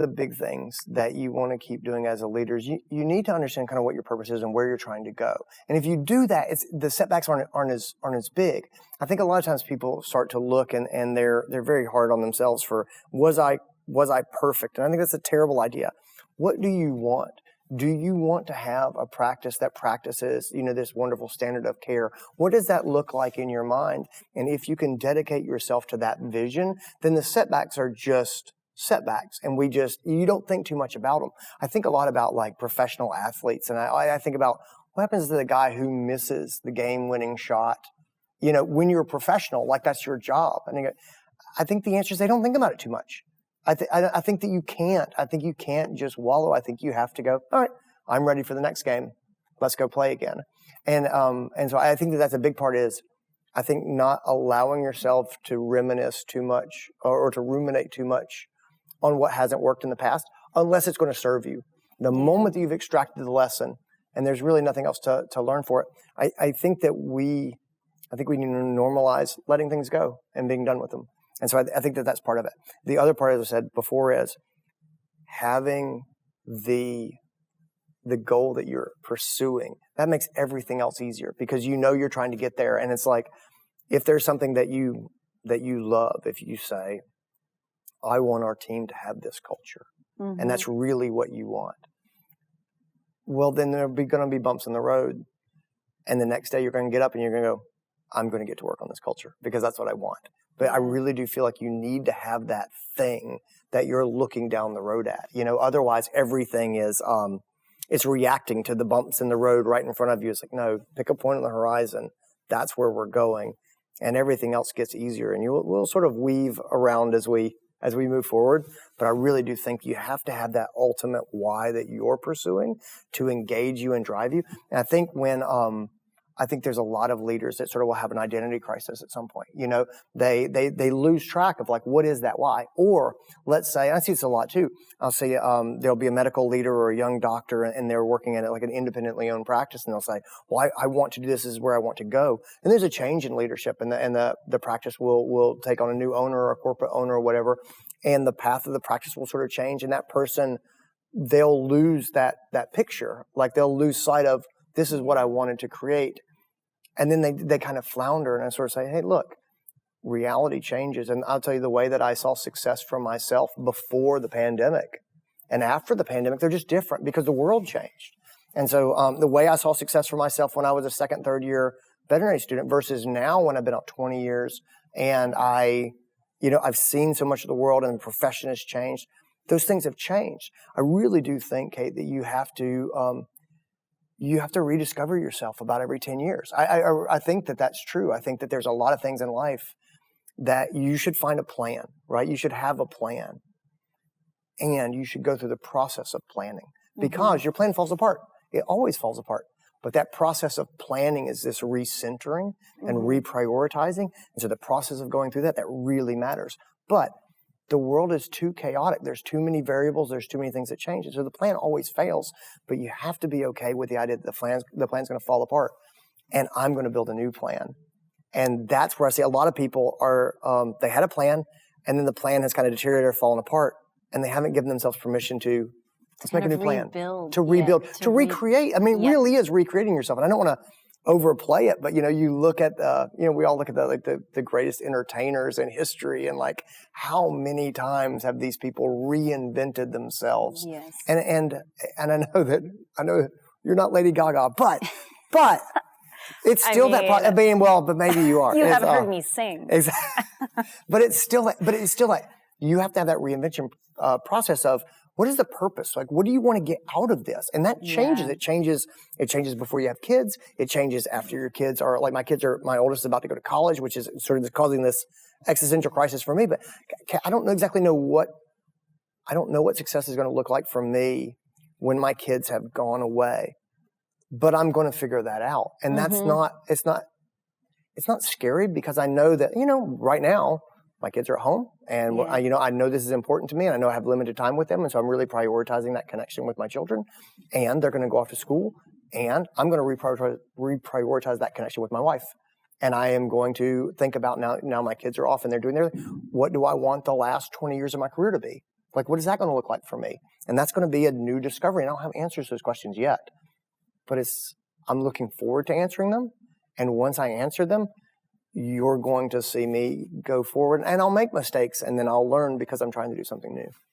The big things that you want to keep doing as a leader is you need to understand kind of what your purpose is and where you're trying to go. And if you do that, the setbacks aren't as big. I think a lot of times people start to look and they're very hard on themselves for, was I perfect? And I think that's a terrible idea. What do you want? Do you want to have a practice that practices, this wonderful standard of care? What does that look like in your mind? And if you can dedicate yourself to that vision, then the setbacks are just setbacks. And you don't think too much about them. I think a lot about like professional athletes. And I think about what happens to the guy who misses the game-winning shot. When you're a professional, like that's your job. And I think the answer is they don't think about it too much. I think that you can't. I think you can't just wallow. I think you have to go, all right, I'm ready for the next game. Let's go play again. And so I think that's a big part is, I think not allowing yourself to reminisce too much or to ruminate too much on what hasn't worked in the past, unless it's going to serve you. The moment that you've extracted the lesson and there's really nothing else to learn for it, I think we need to normalize letting things go and being done with them. And so I think that's part of it. The other part, as I said before, is having the goal that you're pursuing. That makes everything else easier because you're trying to get there. And it's like, if there's something that you love, if you say, I want our team to have this culture, and that's really what you want, well, then there'll be going to be bumps in the road. And the next day you're going to get up and you're going to go, I'm going to get to work on this culture because that's what I want. But I really do feel like you need to have that thing that you're looking down the road at. Otherwise everything is, it's reacting to the bumps in the road right in front of you. It's like, no, pick a point on the horizon. That's where we're going. And everything else gets easier. And we'll sort of weave around as we move forward. But I really do think you have to have that ultimate why that you're pursuing to engage you and drive you. And I think I think there's a lot of leaders that sort of will have an identity crisis at some point. They lose track of like, what is that why? Or let's say, I see this a lot too. I'll say there'll be a medical leader or a young doctor and they're working at like an independently owned practice and they'll say, well, I want to do this. This is where I want to go. And there's a change in leadership and the practice will take on a new owner or a corporate owner or whatever. And the path of the practice will sort of change. And that person, they'll lose that picture. Like they'll lose sight of, this is what I wanted to create. And then they kind of flounder and I sort of say, hey, look, reality changes. And I'll tell you the way that I saw success for myself before the pandemic and after the pandemic, they're just different because the world changed. And so the way I saw success for myself when I was a second, third year veterinary student versus now when I've been out 20 years and I've seen so much of the world and the profession has changed. Those things have changed. I really do think, Kate, that you have to rediscover yourself about every 10 years. I think that that's true. I think that there's a lot of things in life that you should find a plan, right? You should have a plan. And you should go through the process of planning because your plan falls apart. It always falls apart. But that process of planning is this recentering and reprioritizing. And so the process of going through that really matters. But the world is too chaotic. There's too many variables. There's too many things that change. And so the plan always fails, but you have to be okay with the idea that the plan's going to fall apart and I'm going to build a new plan. And that's where I see a lot of people are, they had a plan and then the plan has kind of deteriorated or fallen apart and they haven't given themselves permission to let's make a new plan, to rebuild, to recreate. I mean, it really is recreating yourself. And I don't want to overplay it, but you look at we all look at the greatest entertainers in history and like how many times have these people reinvented themselves? Yes. And I know you're not Lady Gaga, but it's still but maybe you are. You haven't heard me sing. Exactly. but it's still like you have to have that reinvention process of what is the purpose? Like, what do you want to get out of this? And that changes. It changes before you have kids. It changes after your kids are like my oldest is about to go to college, which is sort of causing this existential crisis for me. But I don't know what success is going to look like for me when my kids have gone away. But I'm going to figure that out. And it's not scary because I know that, right now, my kids are at home and I know this is important to me and I know I have limited time with them. And so I'm really prioritizing that connection with my children and they're going to go off to school and I'm going to reprioritize that connection with my wife. And I am going to think about now my kids are off and they're doing what do I want the last 20 years of my career to be? Like, what is that going to look like for me? And that's going to be a new discovery. And I don't have answers to those questions yet, but I'm looking forward to answering them. And once I answer them, you're going to see me go forward, and I'll make mistakes, and then I'll learn because I'm trying to do something new.